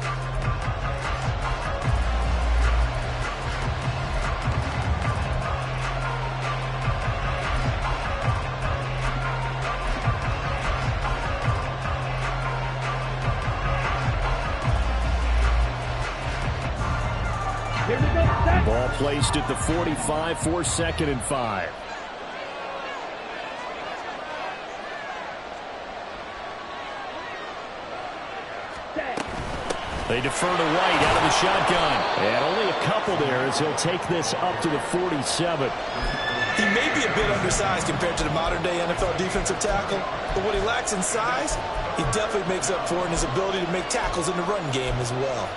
Ball placed at the 45 for 2nd and 5. They defer to White out of the shotgun. And only a couple there as he'll take this up to the 47. He may be a bit undersized compared to the modern-day NFL defensive tackle, but what he lacks in size, he definitely makes up for in his ability to make tackles in the run game as well.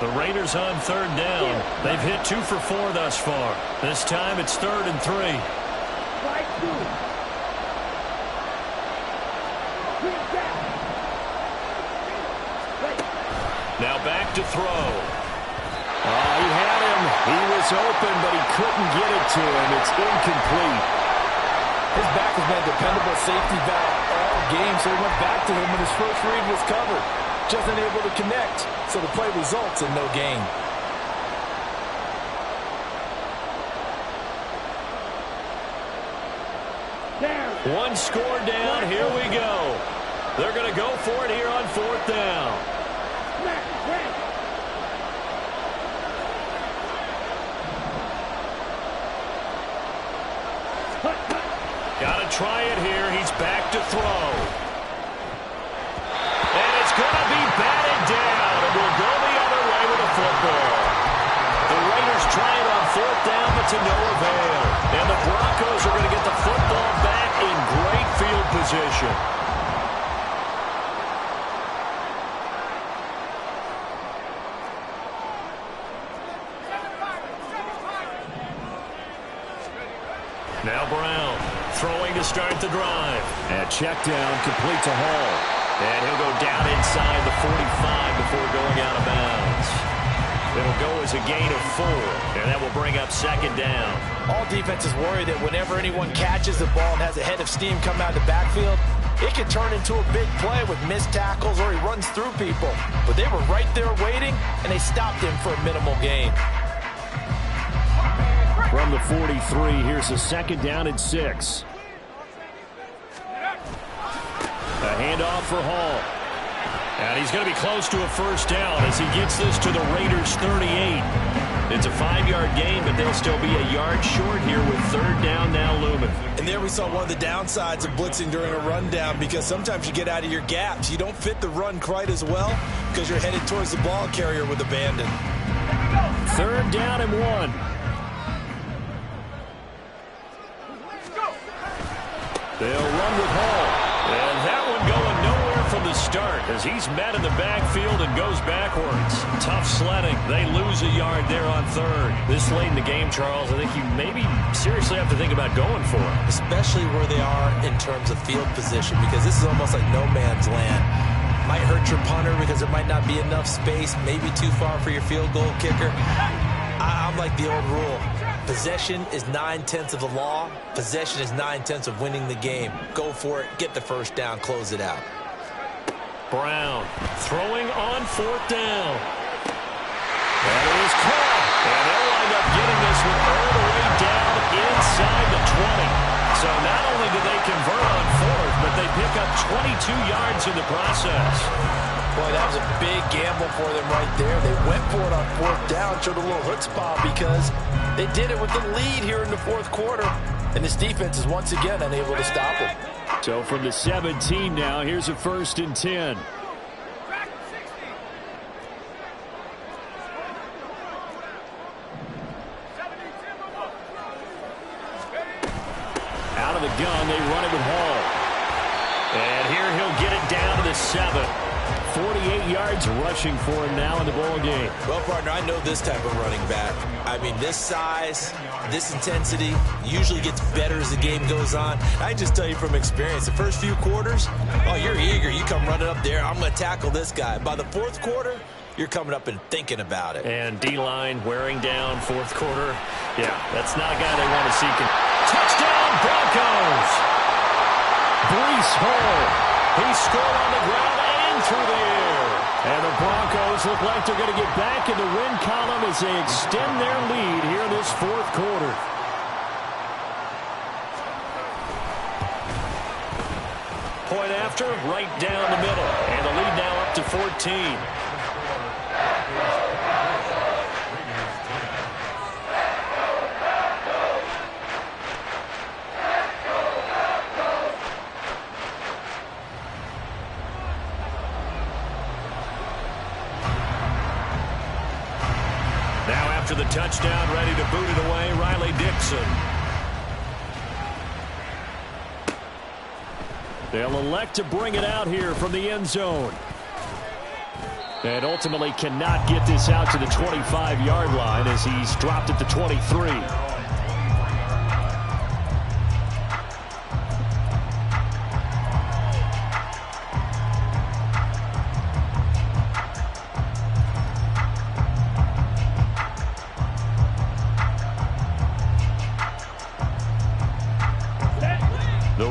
The Raiders on 3rd down. They've hit 2 for 4 thus far. This time it's 3rd and 3. Now back to throw. He had him. He was open, but he couldn't get it to him. It's incomplete. His back has been a dependable safety valve all game, so he went back to him when his first read was covered. Just unable to connect, so the play results in no gain. One score down. Here we go. They're going to go for it here on 4th down. Got to try it here. He's back to throw. And it's going to be batted down. And we'll go the other way with a football. The Raiders try it on 4th down, but to no avail. And the Broncos are going to get the football back in great field position. Now Brown throwing to start the drive. And check down, complete to Hall. And he'll go down inside the 45 before going out of bounds. It'll go as a gain of 4, and that will bring up 2nd down. All defenses worry that whenever anyone catches the ball and has a head of steam come out of the backfield, it can turn into a big play with missed tackles or he runs through people. But they were right there waiting, and they stopped him for a minimal gain. From the 43, here's a 2nd down and 6. A handoff for Hall. And he's going to be close to a 1st down as he gets this to the Raiders' 38. It's a 5-yard gain, but they'll still be a yard short here with 3rd down now looming. And there we saw one of the downsides of blitzing during a rundown, because sometimes you get out of your gaps. You don't fit the run quite as well because you're headed towards the ball carrier with abandon. 3rd down and 1. They'll run with Hall. And that one going nowhere from the start as he's met in the backfield and goes backwards. Tough sledding. They lose a yard there on 3rd. This late in the game, Charles, I think you maybe seriously have to think about going for it. Especially where they are in terms of field position, because this is almost like no man's land. Might hurt your punter because there might not be enough space, maybe too far for your field goal kicker. I'm like the old rule. Possession is 9/10 of the law. Possession is 9/10 of winning the game. Go for it. Get the 1st down. Close it out. Brown throwing on 4th down. That is caught. And they'll wind up getting this one all the way down inside the 20. So not only did they convert on 4th, but they pick up 22 yards in the process. Boy, that was a big gamble for them right there. They went for it on 4th down, showed a little chutzpah because they did it with the lead here in the 4th quarter. And this defense is once again unable to stop them. So from the 17 now, here's a 1st and 10. Out of the gun, they run it with Hall. And here he'll get it down to the 7. 48 yards rushing for him now in the ball game. Well, partner, I know this type of running back. I mean, this size, this intensity usually gets better as the game goes on. I can just tell you from experience, the first few quarters, oh, you're eager. You come running up there, I'm going to tackle this guy. By the fourth quarter, you're coming up and thinking about it. And D-line wearing down fourth quarter. Yeah, that's not a guy they want to see. Touchdown, Broncos! Breece Hall. He scored on the ground and through the air. And the Broncos look like they're going to get back in the win column as they extend their lead here in this fourth quarter. Point after, right down the middle. And the lead now up to 14. After the touchdown, ready to boot it away, Riley Dixon. They'll elect to bring it out here from the end zone. And ultimately cannot get this out to the 25-yard line as he's dropped at the 23.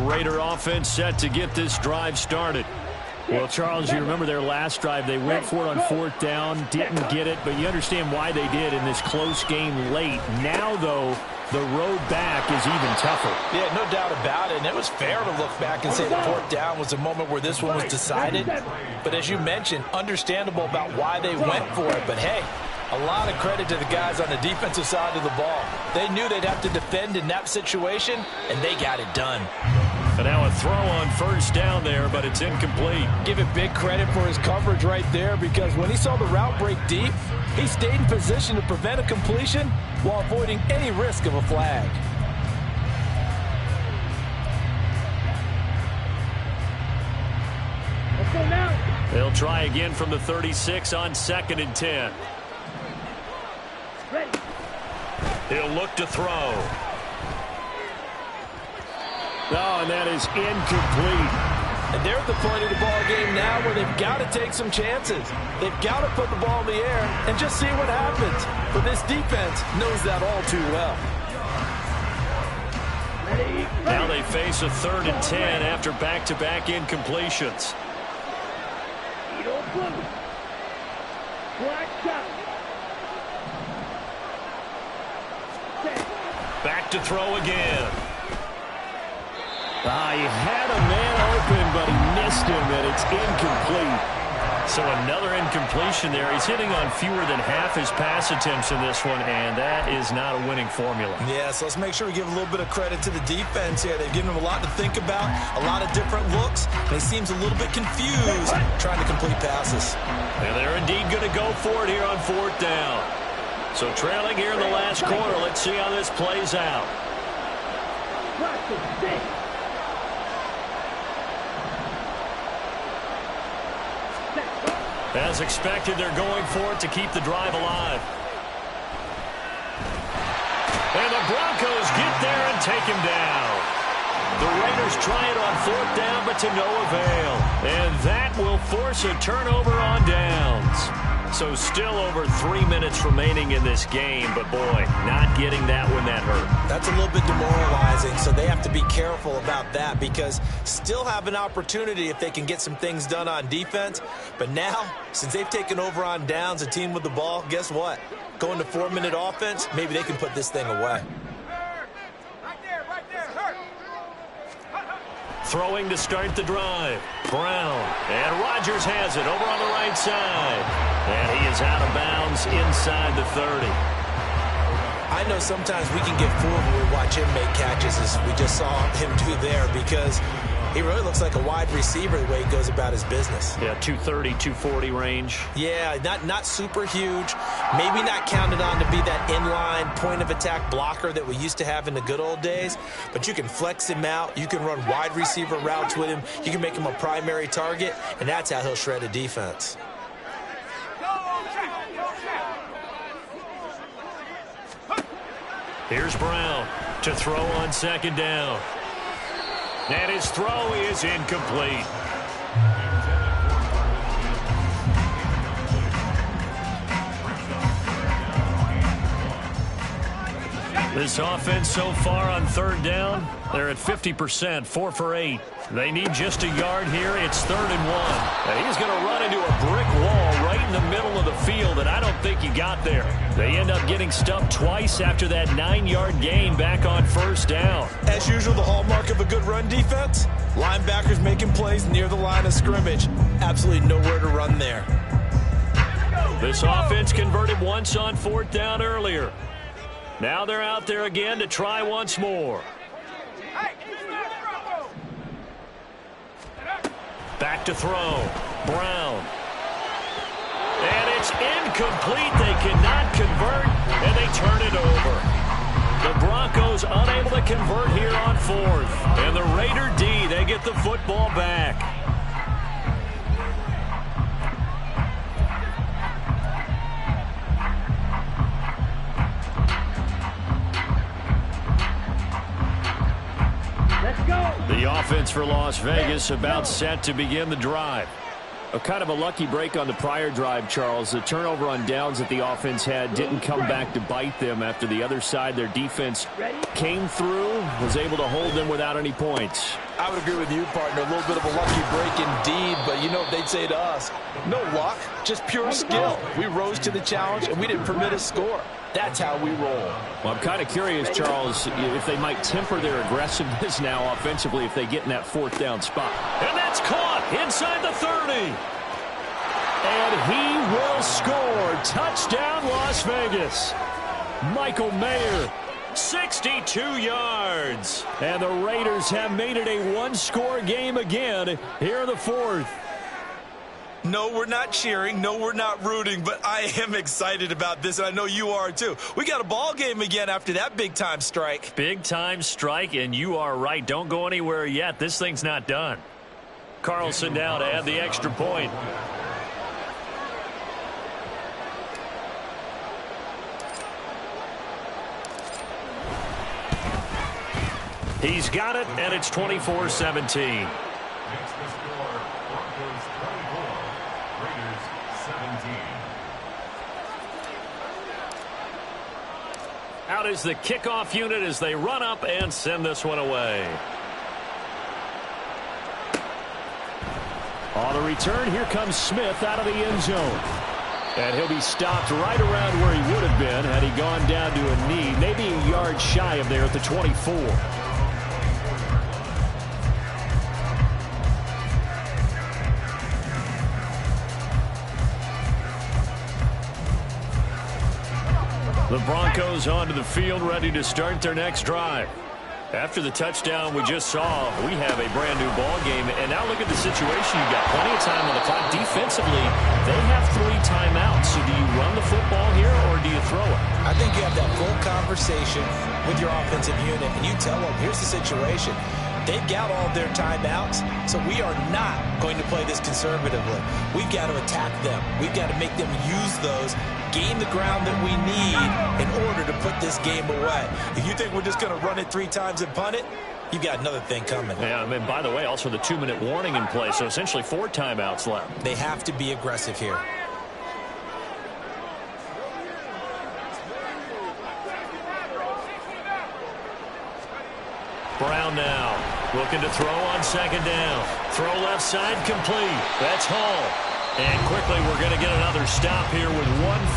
Raider offense set to get this drive started. Well, Charles, you remember their last drive. They went for it on fourth down, didn't get it, but you understand why they did in this close game late. Now, though, the road back is even tougher. Yeah, no doubt about it. And it was fair to look back and say the fourth down was a moment where this one was decided. But as you mentioned, understandable about why they went for it. But, hey, a lot of credit to the guys on the defensive side of the ball. They knew they'd have to defend in that situation, and they got it done. And now a throw on first down there, but it's incomplete. Give it big credit for his coverage right there, because when he saw the route break deep, he stayed in position to prevent a completion while avoiding any risk of a flag. Let's go now. They'll try again from the 36 on 2nd and 10. Ready. He'll look to throw. Oh, and that is incomplete. And they're at the point of the ball game now where they've got to take some chances. They've got to put the ball in the air and just see what happens. But this defense knows that all too well. Ready. Now they face a 3rd and 10 after back-to-back incompletions. Back to throw again. He had a man open, but he missed him, and it's incomplete. So another incompletion there. He's hitting on fewer than half his pass attempts in this one, and that is not a winning formula. Yeah, so let's make sure we give a little bit of credit to the defense here. They've given him a lot to think about, a lot of different looks, and he seems a little bit confused trying to complete passes. And they're indeed going to go for it here on 4th down. So trailing here in the last quarter. Let's see how this plays out. As expected, they're going for it to keep the drive alive. And the Broncos get there and take him down. The Raiders try it on 4th down, but to no avail. And that will force a turnover on downs. So still over 3 minutes remaining in this game, but boy, not getting that when that hurt. That's a little bit demoralizing, so they have to be careful about that because still have an opportunity if they can get some things done on defense. But now, since they've taken over on downs, a team with the ball, guess what? Going to 4-minute offense, maybe they can put this thing away. Throwing to start the drive. Brown. And Rodgers has it over on the right side. And he is out of bounds inside the 30. I know sometimes we can get fooled when we watch him make catches as we just saw him do there because He really looks like a wide receiver the way he goes about his business. Yeah, 230, 240 range. Yeah, not super huge. Maybe not counted on to be that inline point-of-attack blocker that we used to have in the good old days. But you can flex him out. You can run wide receiver routes with him. You can make him a primary target, and that's how he'll shred a defense. Here's Brown to throw on second down. And his throw is incomplete. This offense so far on third down, they're at 50%, 4 for 8. They need just a yard here. It's 3rd and 1. And he's going to run into a brick wall right in the middle of the field, and I don't think he got there. They end up getting stuffed twice after that 9-yard gain back on first down. As usual, the hallmark of a good run defense, linebackers making plays near the line of scrimmage. Absolutely nowhere to run there. This offense converted once on 4th down earlier. Now they're out there again to try once more. Back to throw. Brown. And it's incomplete. They cannot convert, and they turn it over. The Broncos unable to convert here on 4th. And the Raider D, they get the football back. The offense for Las Vegas about set to begin the drive. A kind of a lucky break on the prior drive, Charles. The turnover on downs that the offense had didn't come back to bite them after the other side. Their defense came through, was able to hold them without any points. I would agree with you, partner. A little bit of a lucky break indeed, but you know what they'd say to us? No luck, just pure skill. We rose to the challenge, and we didn't permit a score. That's how we roll. Well, I'm kind of curious, Charles, if they might temper their aggressiveness now offensively if they get in that 4th down spot. And that's caught inside the 30. And he will score. Touchdown, Las Vegas. Michael Mayer, 62 yards. And the Raiders have made it a one-score game again here in the 4th. No, we're not cheering. No, we're not rooting, but I am excited about this, and I know you are too. We got a ball game again after that big-time strike. Big-time strike, and you are right. Don't go anywhere yet. This thing's not done. Carlson down to add the extra point. He's got it, and it's 24-17. Out is the kickoff unit as they run up and send this one away. On the return, here comes Smith out of the end zone. And he'll be stopped right around where he would have been had he gone down to a knee, maybe a yard shy of there at the 24. The Broncos onto the field, ready to start their next drive. After the touchdown we just saw, we have a brand-new ball game. And now look at the situation. You've got plenty of time on the clock. Defensively, they have 3 timeouts. So do you run the football here or do you throw it? I think you have that full conversation with your offensive unit, and you tell them, here's the situation. They've got all of their timeouts, so we are not going to play this conservatively. We've got to attack them. We've got to make them use those, gain the ground that we need in order to put this game away. If you think we're just going to run it 3 times and punt it, you've got another thing coming. Yeah, and by the way, also the 2-minute warning in play, so essentially 4 timeouts left. They have to be aggressive here. Brown now looking to throw on second down. Throw left side complete. That's Hall. And quickly we're going to get another stop here with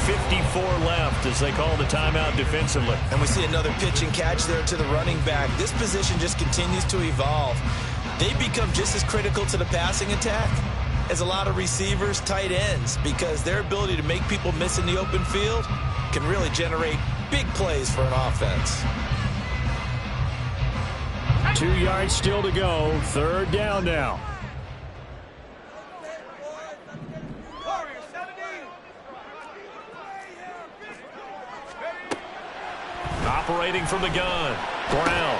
1:54 left as they call the timeout defensively. And we see another pitch and catch there to the running back. This position just continues to evolve. They become just as critical to the passing attack as a lot of receivers, tight ends, because their ability to make people miss in the open field can really generate big plays for an offense. 2 yards still to go. 3rd down now. Operating from the gun. Brown.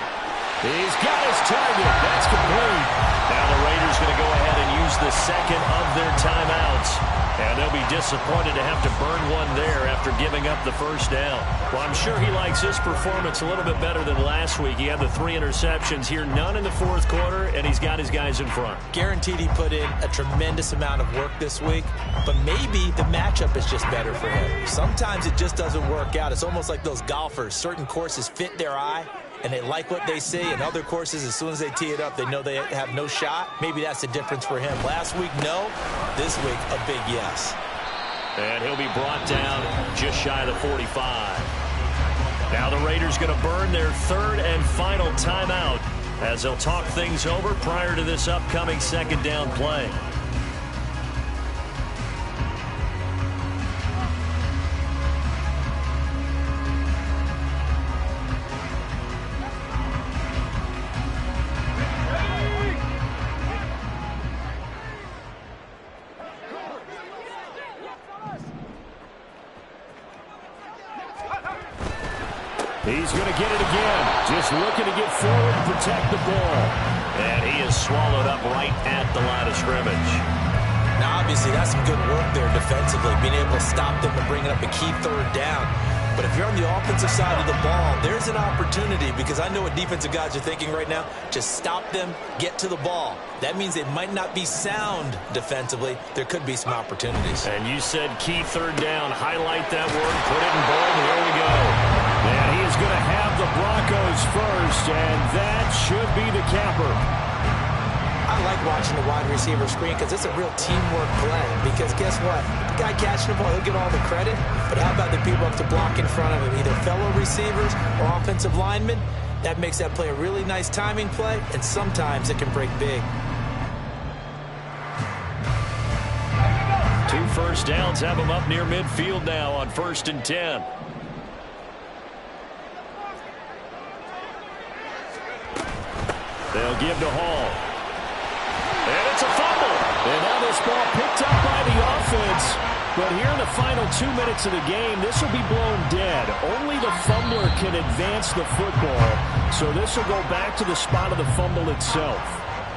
He's got his target. That's complete. Now the Raiders going to go ahead and use the second of their timeouts. And they'll be disappointed to have to burn one there after giving up the first down. Well, I'm sure he likes his performance a little bit better than last week. He had the 3 interceptions here, none in the 4th quarter, and he's got his guys in front. Guaranteed he put in a tremendous amount of work this week, but maybe the matchup is just better for him. Sometimes it just doesn't work out. It's almost like those golfers. Certain courses fit their eye, and they like what they see. And other courses, as soon as they tee it up, they know they have no shot. Maybe that's the difference for him. Last week, no. This week, a big yes. And he'll be brought down just shy of the 45. Now the Raiders going to burn their 3rd and final timeout as they'll talk things over prior to this upcoming 2nd down play. He's going to get it again. Just looking to get forward and protect the ball. And he is swallowed up right at the line of scrimmage. Now, obviously, that's some good work there defensively, being able to stop them and bringing up a key 3rd down. But if you're on the offensive side of the ball, there's an opportunity, because I know what defensive guys are thinking right now. Just stop them, get to the ball. That means it might not be sound defensively. There could be some opportunities. And you said key 3rd down. Highlight that word. Put it in bold. Here we go. And he is going to have the Broncos first, and that should be the capper. I like watching the wide receiver screen because it's a real teamwork play. Because guess what? The guy catching the ball, he'll get all the credit. But how about the people up to block in front of him, either fellow receivers or offensive linemen? That makes that play a really nice timing play, and sometimes it can break big. 2 first downs have him up near midfield now on 1st and 10. They'll give to Hall. And it's a fumble. And now this ball picked up by the offense. But here in the final 2 minutes of the game, this will be blown dead. Only the fumbler can advance the football. So this will go back to the spot of the fumble itself.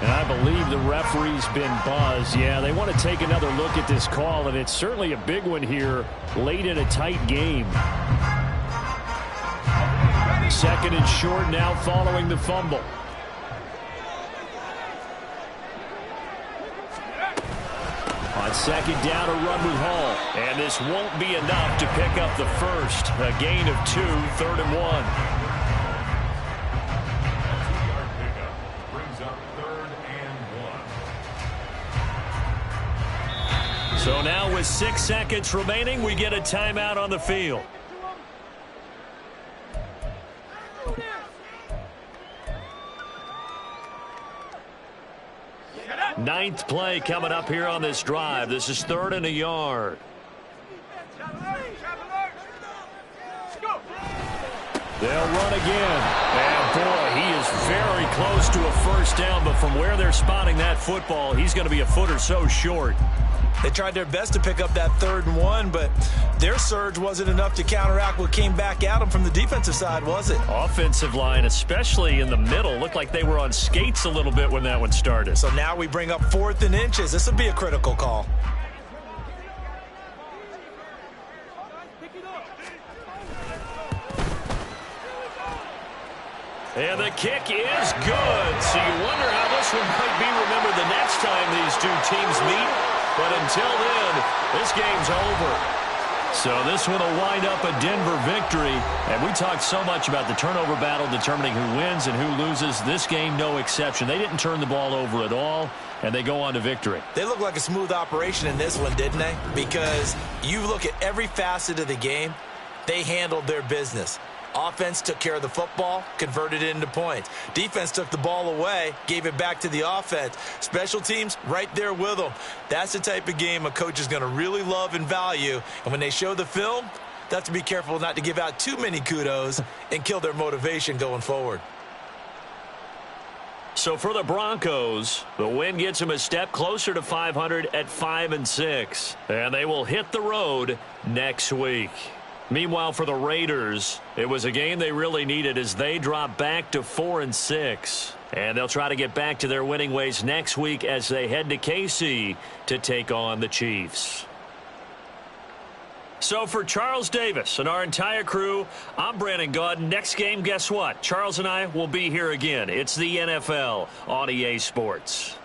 And I believe the referee's been buzzed. Yeah, they want to take another look at this call, and it's certainly a big one here late in a tight game. 2nd and short now following the fumble. On 2nd down, a run with Hall. And this won't be enough to pick up the first. A gain of 2, 3rd and 1. Brings up 3rd and 1. So now with 6 seconds remaining, we get a timeout on the field. Ninth play coming up here on this drive. This is 3rd and a yard. They'll run again. And boy, he is very close to a first down, but from where they're spotting that football, he's going to be a foot or so short. They tried their best to pick up that 3rd and 1, but their surge wasn't enough to counteract what came back at them from the defensive side, was it? Offensive line, especially in the middle, looked like they were on skates a little bit when that one started. So now we bring up 4th and inches. This will be a critical call. And the kick is good. So you wonder how this one might be remembered the next time these two teams meet. But until then, this game's over. So this one will wind up a Denver victory. And we talked so much about the turnover battle determining who wins and who loses. This game, no exception. They didn't turn the ball over at all, and they go on to victory. They look like a smooth operation in this one, didn't they? Because you look at every facet of the game, they handled their business. Offense took care of the football, converted it into points. Defense took the ball away, gave it back to the offense. Special teams, right there with them. That's the type of game a coach is going to really love and value. And when they show the film, they have to be careful not to give out too many kudos and kill their motivation going forward. So for the Broncos, the win gets them a step closer to 500 at 5-6. And they will hit the road next week. Meanwhile, for the Raiders, it was a game they really needed as they drop back to 4-6. And they'll try to get back to their winning ways next week as they head to KC to take on the Chiefs. So for Charles Davis and our entire crew, I'm Brandon Gaudin. Next game, guess what? Charles and I will be here again. It's the NFL on EA Sports.